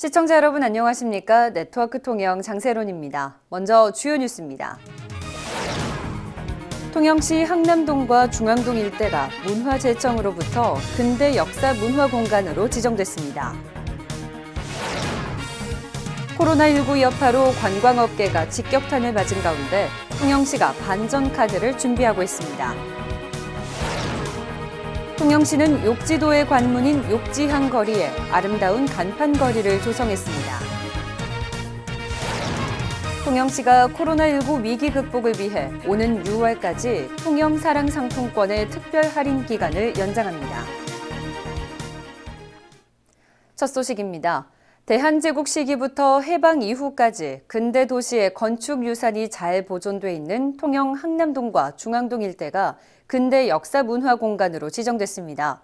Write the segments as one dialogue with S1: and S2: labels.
S1: 시청자 여러분 안녕하십니까? 네트워크 통영 장세론입니다. 먼저 주요 뉴스입니다. 통영시 항남동과 중앙동 일대가 문화재청으로부터 근대 역사 문화 공간으로 지정됐습니다. 코로나19 여파로 관광업계가 직격탄을 맞은 가운데 통영시가 반전 카드를 준비하고 있습니다. 통영시는 욕지도의 관문인 욕지항 거리에 아름다운 간판 거리를 조성했습니다. 통영시가 코로나19 위기 극복을 위해 오는 6월까지 통영 사랑 상품권의 특별 할인 기간을 연장합니다. 첫 소식입니다. 대한제국 시기부터 해방 이후까지 근대 도시의 건축 유산이 잘 보존돼 있는 통영 항남동과 중앙동 일대가 근대 역사 문화 공간으로 지정됐습니다.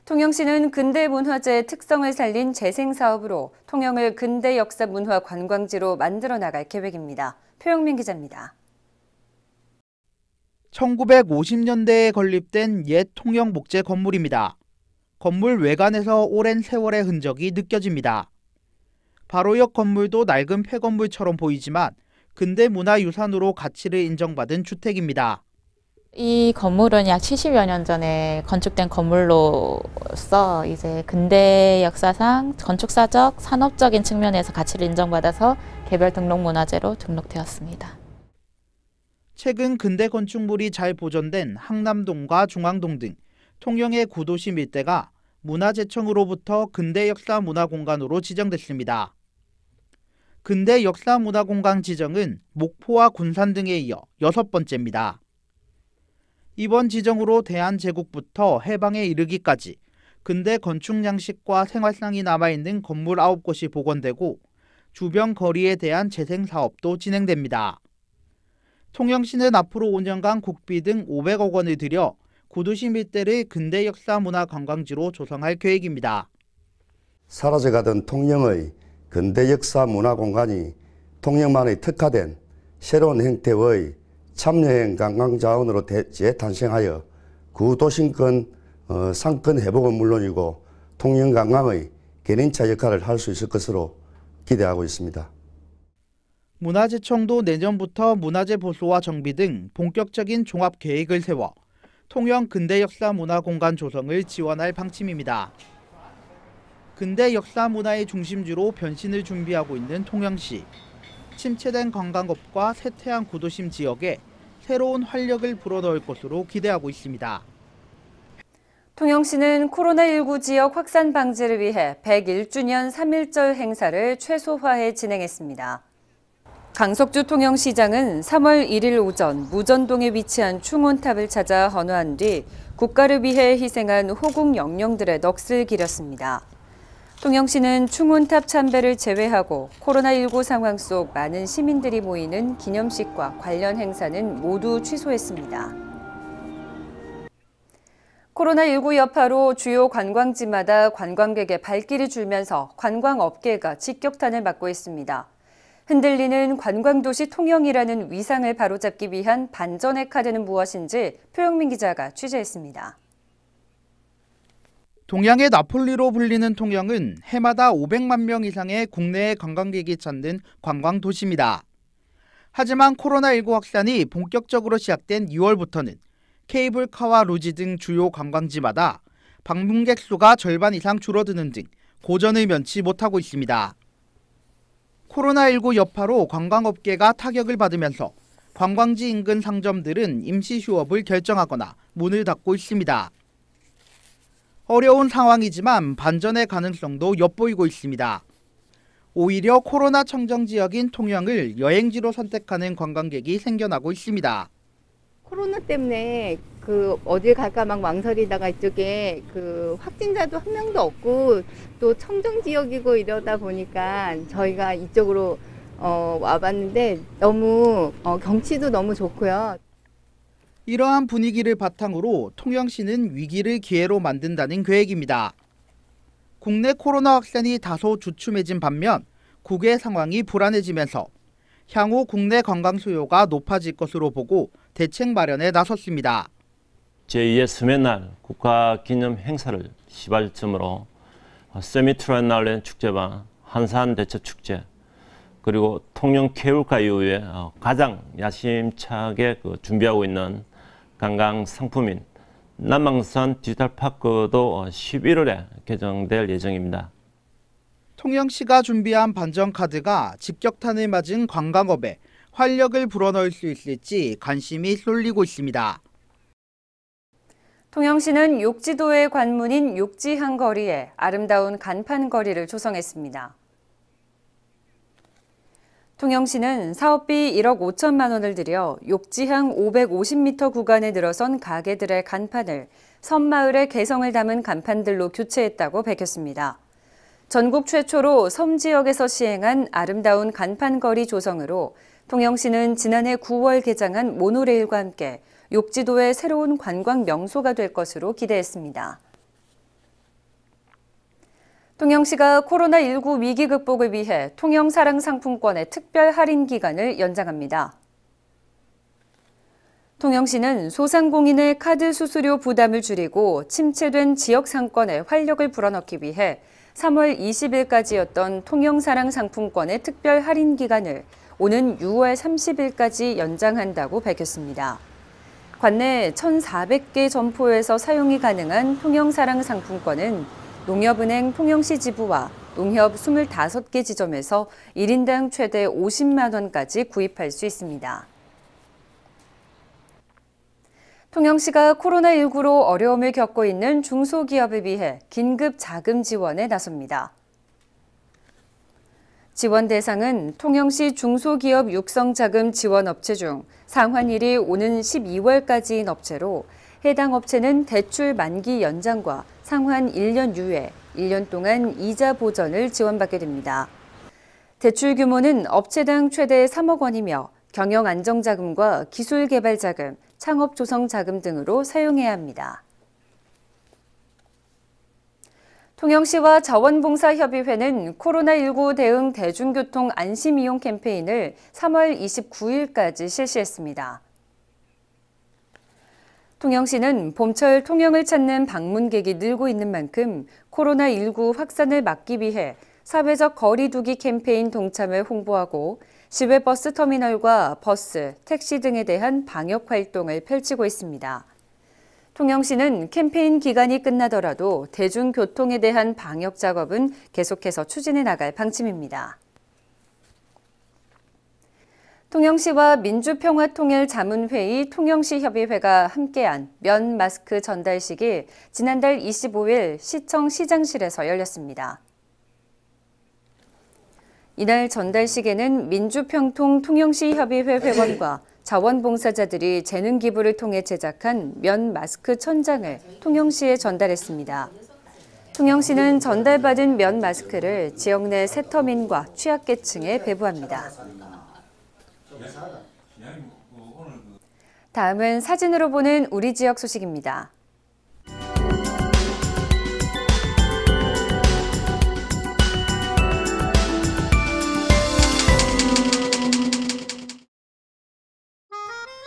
S1: 통영시는 근대 문화재의 특성을 살린 재생 사업으로 통영을 근대 역사 문화 관광지로 만들어 나갈 계획입니다. 표영민 기자입니다.
S2: 1950년대에 건립된 옛 통영 목재 건물입니다. 건물 외관에서 오랜 세월의 흔적이 느껴집니다. 바로 옆 건물도 낡은 폐건물처럼 보이지만 근대 문화유산으로 가치를 인정받은 주택입니다.
S3: 이 건물은 약 70여 년 전에 건축된 건물로서 이제 근대 역사상 건축사적, 산업적인 측면에서 가치를 인정받아서 개별 등록 문화재로 등록되었습니다.
S2: 최근 근대 건축물이 잘 보존된 항남동과 중앙동 등 통영의 구도심 일대가 문화재청으로부터 근대 역사 문화공간으로 지정됐습니다. 근대 역사 문화공간 지정은 목포와 군산 등에 이어 6번째입니다. 이번 지정으로 대한제국부터 해방에 이르기까지 근대 건축 양식과 생활상이 남아있는 건물 9곳이 복원되고 주변 거리에 대한 재생 사업도 진행됩니다. 통영시는 앞으로 5년간 국비 등 500억 원을 들여 구도심 일대를 근대 역사 문화 관광지로 조성할 계획입니다.
S4: 사라져가던 통영의 근대 역사 문화 공간이 통영만의 특화된 새로운 형태의 참여형 관광 자원으로 재탄생하여 구도심권 상권 회복은 물론이고 통영 관광의 견인차 역할을 할 수 있을 것으로 기대하고 있습니다.
S2: 문화재청도 내년부터 문화재 보수와 정비 등 본격적인 종합 계획을 세워 통영 근대 역사 문화 공간 조성을 지원할 방침입니다. 근대 역사 문화의 중심지로 변신을 준비하고 있는 통영시. 침체된 관광업과 쇠퇴한 구도심 지역에 새로운 활력을 불어넣을 것으로 기대하고 있습니다.
S1: 통영시는 코로나19 지역 확산 방지를 위해 101주년 3.1절 행사를 최소화해 진행했습니다. 강석주 통영시장은 3월 1일 오전 무전동에 위치한 충원탑을 찾아 헌화한 뒤 국가를 위해 희생한 호국 영령들의 넋을 기렸습니다. 통영시는 충원탑 참배를 제외하고 코로나19 상황 속 많은 시민들이 모이는 기념식과 관련 행사는 모두 취소했습니다. 코로나19 여파로 주요 관광지마다 관광객의 발길이 줄면서 관광업계가 직격탄을 맞고 있습니다. 흔들리는 관광도시 통영이라는 위상을 바로잡기 위한 반전의 카드는 무엇인지 표영민 기자가 취재했습니다.
S2: 동양의 나폴리로 불리는 통영은 해마다 500만 명 이상의 국내의 관광객이 찾는 관광도시입니다. 하지만 코로나19 확산이 본격적으로 시작된 2월부터는 케이블카와 루지 등 주요 관광지마다 방문객 수가 절반 이상 줄어드는 등 고전을 면치 못하고 있습니다. 코로나19 여파로 관광업계가 타격을 받으면서 관광지 인근 상점들은 임시 휴업을 결정하거나 문을 닫고 있습니다. 어려운 상황이지만 반전의 가능성도 엿보이고 있습니다. 오히려 코로나 청정 지역인 통영을 여행지로 선택하는 관광객이 생겨나고 있습니다.
S5: 코로나 때문에 어딜 갈까 막 망설이다가 이쪽에 확진자도 한 명도 없고 또 청정 지역이고 이러다 보니까 저희가 이쪽으로 와봤는데 너무 경치도 너무 좋고요.
S2: 이러한 분위기를 바탕으로 통영시는 위기를 기회로 만든다는 계획입니다. 국내 코로나 확산이 다소 주춤해진 반면 국외 상황이 불안해지면서 향후 국내 관광 수요가 높아질 것으로 보고 대책 마련에 나섰습니다.
S6: 제2의 스메날 국가기념 행사를 시발점으로 세미트라이날렌 축제와 한산대첩축제, 그리고 통영 케이블카 이후에 가장 야심차게 준비하고 있는 관광 상품인 남방산 디지털파크도 11월에 개정될 예정입니다.
S2: 통영시가 준비한 반전카드가 직격탄을 맞은 관광업에 활력을 불어넣을 수 있을지 관심이 쏠리고 있습니다.
S1: 통영시는 욕지도의 관문인 욕지항 거리에 아름다운 간판 거리를 조성했습니다. 통영시는 사업비 1억 5천만 원을 들여 욕지항 550m 구간에 들어선 가게들의 간판을 섬마을의 개성을 담은 간판들로 교체했다고 밝혔습니다. 전국 최초로 섬 지역에서 시행한 아름다운 간판거리 조성으로 통영시는 지난해 9월 개장한 모노레일과 함께 욕지도의 새로운 관광 명소가 될 것으로 기대했습니다. 통영시가 코로나19 위기 극복을 위해 통영사랑 상품권의 특별 할인 기간을 연장합니다. 통영시는 소상공인의 카드 수수료 부담을 줄이고 침체된 지역 상권에 활력을 불어넣기 위해 3월 20일까지였던 통영사랑 상품권의 특별 할인 기간을 오는 6월 30일까지 연장한다고 밝혔습니다. 관내 1,400개 점포에서 사용이 가능한 통영사랑 상품권은 농협은행 통영시 지부와 농협 25개 지점에서 1인당 최대 50만 원까지 구입할 수 있습니다. 통영시가 코로나19로 어려움을 겪고 있는 중소기업을 위해 긴급 자금 지원에 나섭니다. 지원 대상은 통영시 중소기업 육성자금 지원업체 중 상환일이 오는 12월까지인 업체로 해당 업체는 대출 만기 연장과 상환 1년 유예, 1년 동안 이자 보전을 지원받게 됩니다. 대출 규모는 업체당 최대 3억 원이며 경영 안정자금과 기술개발자금, 창업조성자금 등으로 사용해야 합니다. 통영시와 자원봉사협의회는 코로나19 대응 대중교통 안심이용 캠페인을 3월 29일까지 실시했습니다. 통영시는 봄철 통영을 찾는 방문객이 늘고 있는 만큼 코로나19 확산을 막기 위해 사회적 거리 두기 캠페인 동참을 홍보하고 시외버스 터미널과 버스, 택시 등에 대한 방역 활동을 펼치고 있습니다. 통영시는 캠페인 기간이 끝나더라도 대중교통에 대한 방역 작업은 계속해서 추진해 나갈 방침입니다. 통영시와 민주평화통일자문회의 통영시협의회가 함께한 면 마스크 전달식이 지난달 25일 시청 시장실에서 열렸습니다. 이날 전달식에는 민주평통 통영시협의회 회원과 자원봉사자들이 재능 기부를 통해 제작한 면 마스크 1000장을 통영시에 전달했습니다. 통영시는 전달받은 면 마스크를 지역 내 세터민과 취약계층에 배부합니다. 다음은 사진으로 보는 우리 지역 소식입니다.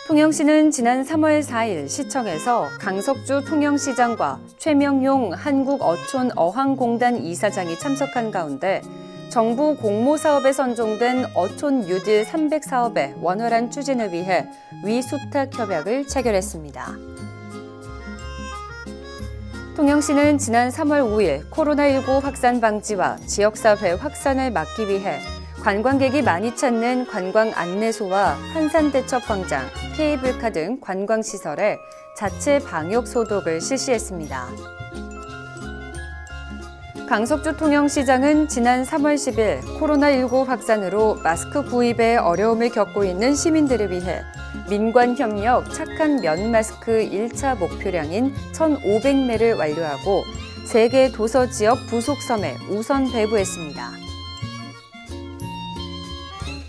S1: 통영시는 지난 3월 4일 시청에서 강석주 통영시장과 최명용 한국어촌어항공단 이사장이 참석한 가운데 정부 공모사업에 선정된 어촌 뉴딜 300 사업의 원활한 추진을 위해 위수탁 협약을 체결했습니다. 통영시는 지난 3월 5일 코로나19 확산 방지와 지역사회 확산을 막기 위해 관광객이 많이 찾는 관광 안내소와 한산대첩광장, 케이블카 등 관광시설에 자체 방역 소독을 실시했습니다. 강석주 통영시장은 지난 3월 10일 코로나19 확산으로 마스크 구입에 어려움을 겪고 있는 시민들을 위해 민관협력 착한 면 마스크 1차 목표량인 1,500매를 완료하고 3개 도서 지역 부속섬에 우선 배부했습니다.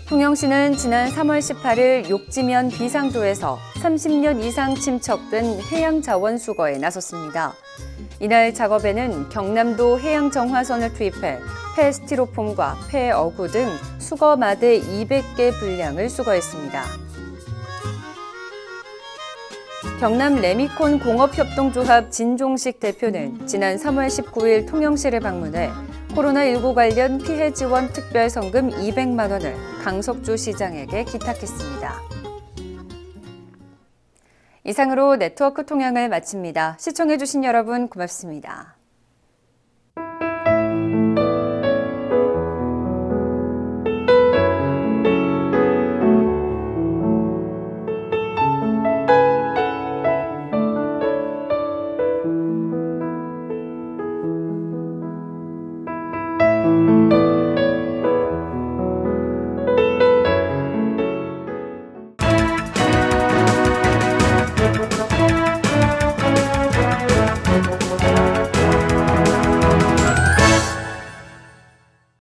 S1: 통영시는 지난 3월 18일 욕지면 비상도에서 30년 이상 침척된 해양자원 수거에 나섰습니다. 이날 작업에는 경남도 해양정화선을 투입해 폐스티로폼과 폐어구 등 수거 마대 200개 분량을 수거했습니다. 경남 레미콘 공업협동조합 진종식 대표는 지난 3월 19일 통영시를 방문해 코로나19 관련 피해 지원 특별 성금 200만 원을 강석주 시장에게 기탁했습니다. 이상으로 네트워크 통영을 마칩니다. 시청해주신 여러분 고맙습니다.